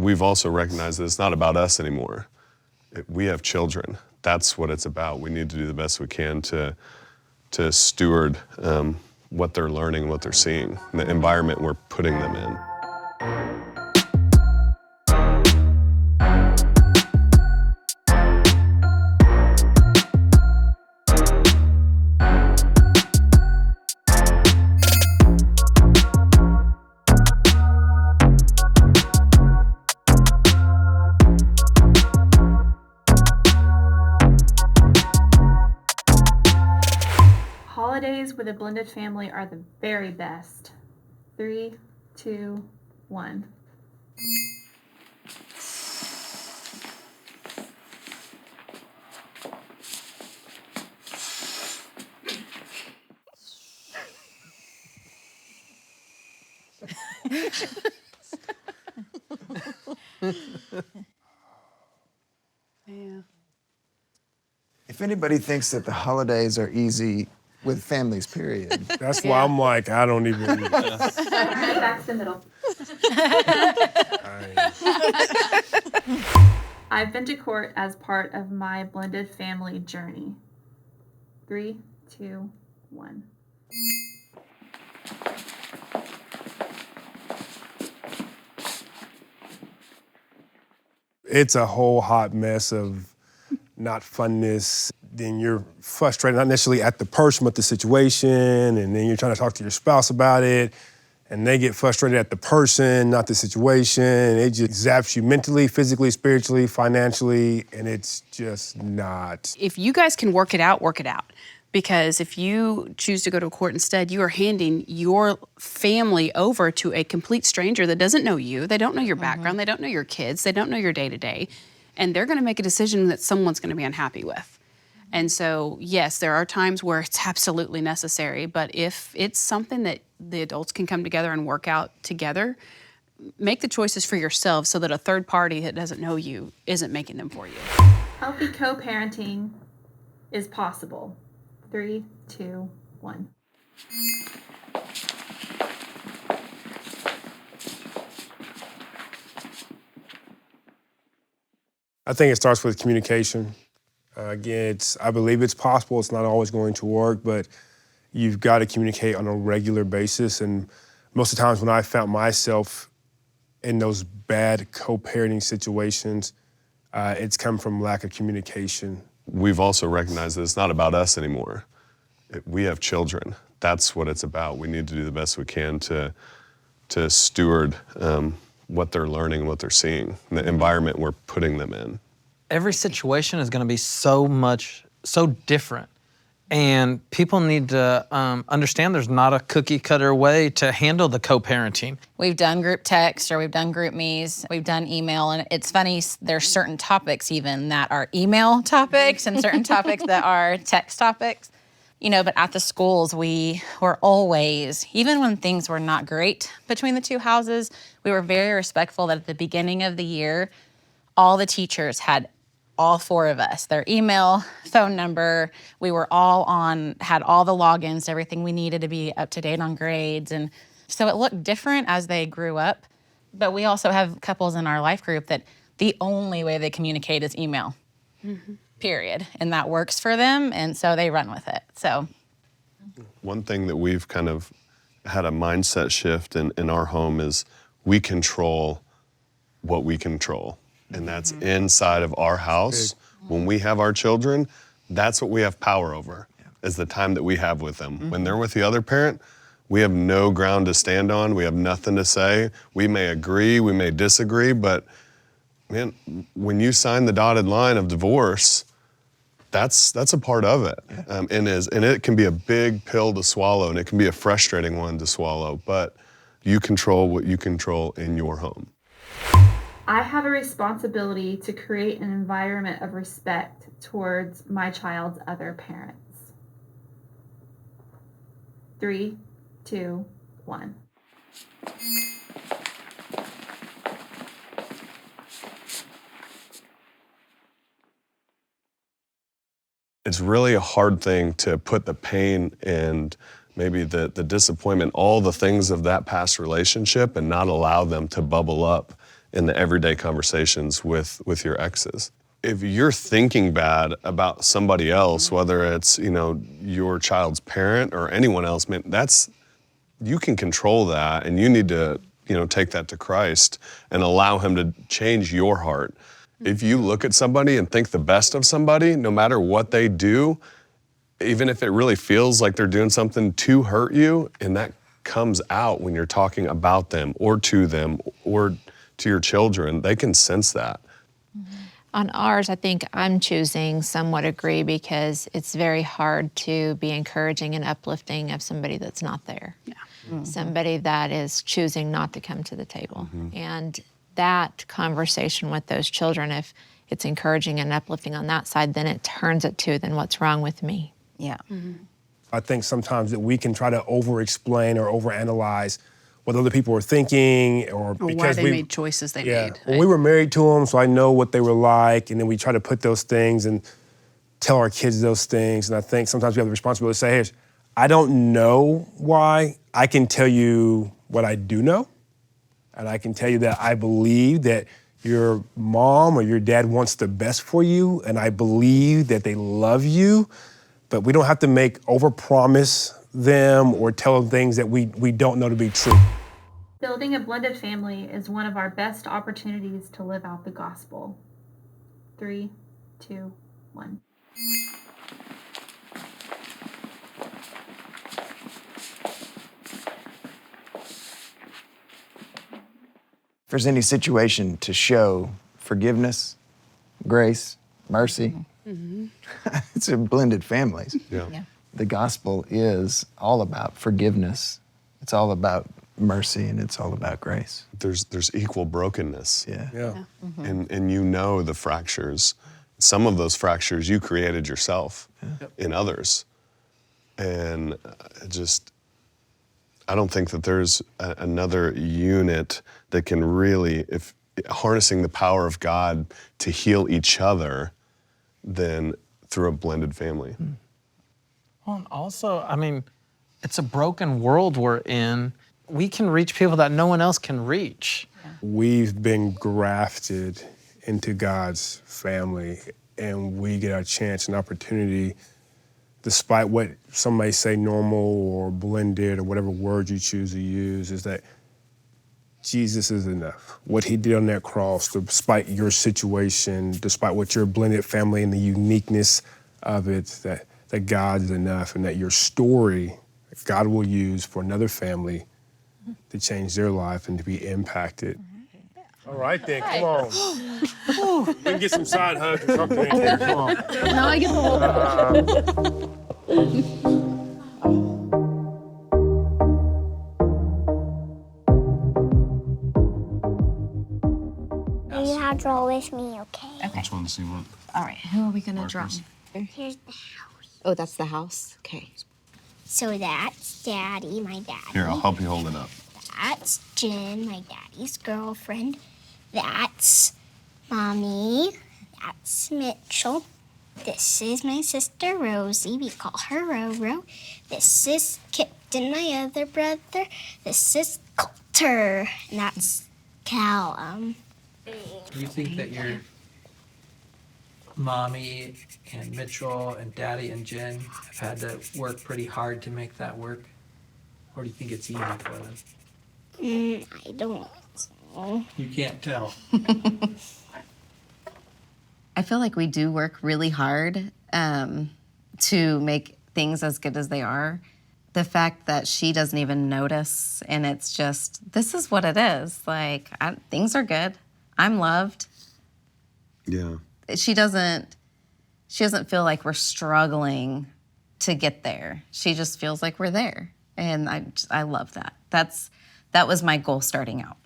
We've also recognized that it's not about us anymore. We have children. That's what it's about. We need to do the best we can to steward what they're learning, what they're seeing, the environment we're putting them in. Holidays with a blended family are the very best. 3, 2, 1. Yeah. If anybody thinks that the holidays are easy with families, period. That's why I'm like, I don't even. Back to the middle. I've been to court as part of my blended family journey. 3, 2, 1. It's a whole hot mess of not funness. Then you're frustrated, not necessarily at the person, but the situation, and then you're trying to talk to your spouse about it, and they get frustrated at the person, not the situation. It just zaps you mentally, physically, spiritually, financially, and it's just not. If you guys can work it out, work it out. Because if you choose to go to court instead, you are handing your family over to a complete stranger that doesn't know you. They don't know your background. They don't know your kids. They don't know your day-to-day. And they're going to make a decision that someone's going to be unhappy with. And so, yes, there are times where it's absolutely necessary. But if it's something that the adults can come together and work out together, make the choices for yourself so that a third party that doesn't know you isn't making them for you. Healthy co-parenting is possible. 3, 2, 1. I think it starts with communication. Again, I believe it's possible. It's not always going to work, but you've got to communicate on a regular basis. And most of the times when I found myself in those bad co-parenting situations, it's come from lack of communication. We've also recognized that it's not about us anymore. We have children. That's what it's about. We need to do the best we can to steward what they're learning, what they're seeing, the environment we're putting them in. Every situation is going to be so different. And people need to understand there's not a cookie cutter way to handle the co-parenting. We've done group text or we've done group me's, we've done email, and it's funny, there's certain topics even that are email topics and certain topics that are text topics. You know, but at the schools, we were always, even when things were not great between the two houses, we were very respectful that at the beginning of the year, all the teachers had all 4 of us, their email, phone number. We were all had all the logins to everything we needed to be up to date on grades. And so it looked different as they grew up. But we also have couples in our life group that the only way they communicate is email, period. And that works for them, and so they run with it. So one thing that we've kind of had a mindset shift in our home is we control what we control. And that's inside of our house. When we have our children, that's what we have power over, is the time that we have with them. When they're with the other parent, we have no ground to stand on. We have nothing to say. We may agree, we may disagree, but man, when you sign the dotted line of divorce, that's a part of it. And it can be a big pill to swallow, and it can be a frustrating one to swallow, but you control what you control in your home. I have a responsibility to create an environment of respect towards my child's other parents. 3, 2, 1. It's really a hard thing to put the pain and maybe the disappointment, all the things of that past relationship, and not allow them to bubble up in the everyday conversations with your exes. If you're thinking bad about somebody else, whether it's, your child's parent or anyone else, man, you can control that, and you need to, take that to Christ and allow him to change your heart. If you look at somebody and think the best of somebody, no matter what they do, even if it really feels like they're doing something to hurt you, and that comes out when you're talking about them or to your children, they can sense that. On ours, I think I'm choosing somewhat agree because it's very hard to be encouraging and uplifting of somebody that's not there. Yeah. Somebody that is choosing not to come to the table. And that conversation with those children, if it's encouraging and uplifting on that side, then it turns it to, then what's wrong with me? Yeah. I think sometimes that we can try to over-explain or overanalyze what other people are thinking, or Or because why they made choices they made. Well, we were married to them, so I know what they were like, and then we try to put those things and tell our kids those things. And I think sometimes we have the responsibility to say, hey, I don't know why. I can tell you what I do know, and I can tell you that I believe that your mom or your dad wants the best for you, and I believe that they love you, but we don't have to overpromise them or tell them things that we don't know to be true. Building a blended family is one of our best opportunities to live out the gospel. 3, 2, 1. If there's any situation to show forgiveness, grace, mercy, it's a blended families. Yeah. The gospel is all about forgiveness. It's all about mercy, and it's all about grace. There's equal brokenness. Yeah. And the fractures. Some of those fractures you created yourself in others. And I don't think that there's another unit that can really, if harnessing the power of God to heal each other, than through a blended family. Well, and also, it's a broken world we're in. We can reach people that no one else can reach. We've been grafted into God's family, and we get our chance and opportunity, despite what some may say normal or blended or whatever word you choose to use, is that Jesus is enough. What he did on that cross, despite your situation, despite what your blended family and the uniqueness of it, that God is enough, and that your story, God will use for another family to change their life and to be impacted. All right then, come on. We can get some side hugs or something. Come on. Now I get the whole You have to draw with me, okay? Okay. Which one does he want? All right. Who are we going to draw? Here's the house. Oh, that's the house? Okay. So that's Daddy, my daddy. Here, I'll help you hold it up. That's Jen, my daddy's girlfriend. That's Mommy. That's Mitchell. This is my sister Rosie. We call her Roro. This is Kipton, my other brother. This is Coulter. And that's Callum. Do you think that your mommy and Mitchell and Daddy and Jen have had to work pretty hard to make that work? Or do you think it's easy for them? I don't know. You can't tell. I feel like we do work really hard to make things as good as they are. The fact that she doesn't even notice, and it's just, this is what it is. Like, things are good. I'm loved. Yeah. She doesn't feel like we're struggling to get there. She just feels like we're there. And I love that. That was my goal starting out.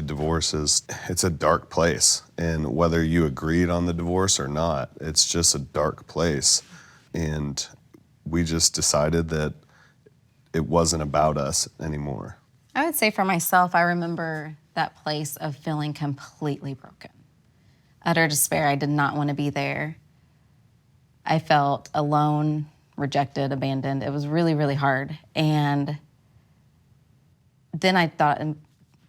Divorce it's a dark place, and whether you agreed on the divorce or not, it's just a dark place. And we just decided that it wasn't about us anymore. I would say for myself, I remember that place of feeling completely broken. Utter despair. I did not want to be there. I felt alone, rejected, abandoned. It was really, really hard. And then I thought,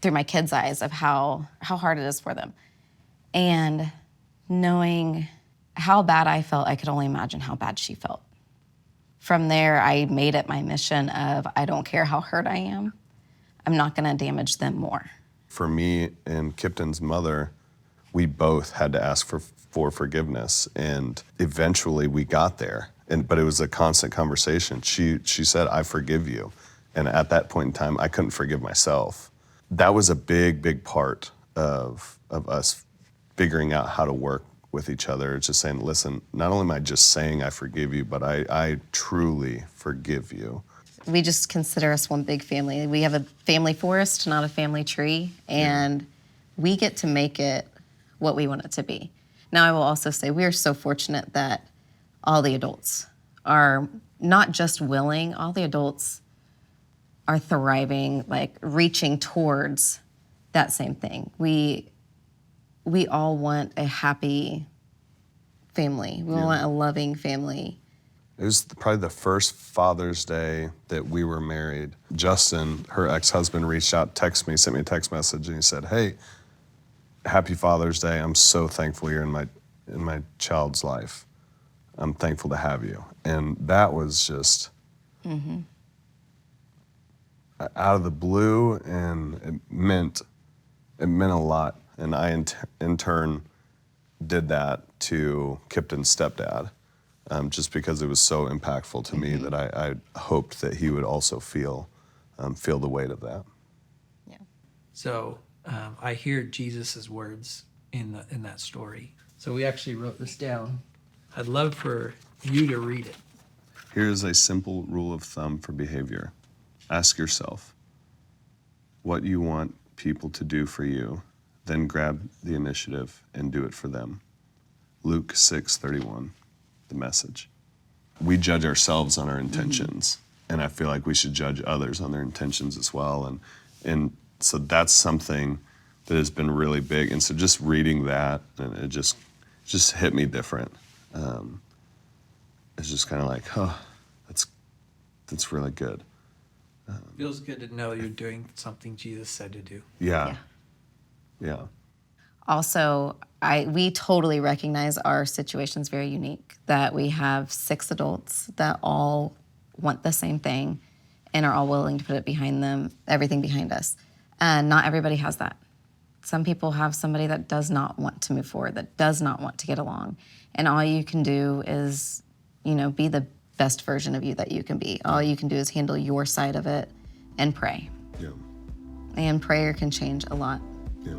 through my kids' eyes of how hard it is for them. And knowing how bad I felt, I could only imagine how bad she felt. From there, I made it my mission of, I don't care how hurt I am, I'm not gonna damage them more. For me and Kipton's mother, we both had to ask for forgiveness, and eventually we got there. But it was a constant conversation. She said, "I forgive you," and at that point in time, I couldn't forgive myself. That was a big part of us figuring out how to work with each other. It's just saying, listen, not only am I just saying I forgive you, but I truly forgive you. We just consider us one big family. We have a family forest, not a family tree, and we get to make it what we want it to be. Now, I will also say we are so fortunate that all the adults are not just willing, all the adults are thriving, like reaching towards that same thing. We all want a happy family. We want a loving family. It was probably the first Father's Day that we were married. Justin, her ex-husband, reached out, sent me a text message, and he said, "Hey, happy Father's Day. I'm so thankful you're in my child's life. I'm thankful to have you." And that was just out of the blue, and it meant a lot. And I, in turn, did that to Kipton's stepdad, just because it was so impactful to me that I hoped that he would also feel the weight of that. Yeah. So I hear Jesus' words in that story. So we actually wrote this down. I'd love for you to read it. Here is a simple rule of thumb for behavior. Ask yourself what you want people to do for you, then grab the initiative and do it for them. Luke 6:31, the Message. We judge ourselves on our intentions, and I feel like we should judge others on their intentions as well. And so that's something that has been really big. And so just reading that, and it just hit me different. It's just kind of like, oh, that's really good. Feels good to know you're doing something Jesus said to do. Yeah. Also, we totally recognize our situation's very unique, that we have 6 adults that all want the same thing and are all willing to put it behind them, everything behind us. And not everybody has that. Some people have somebody that does not want to move forward, that does not want to get along. And all you can do is, be the best version of you that you can be. All you can do is handle your side of it and pray. Yeah. And prayer can change a lot. Yeah.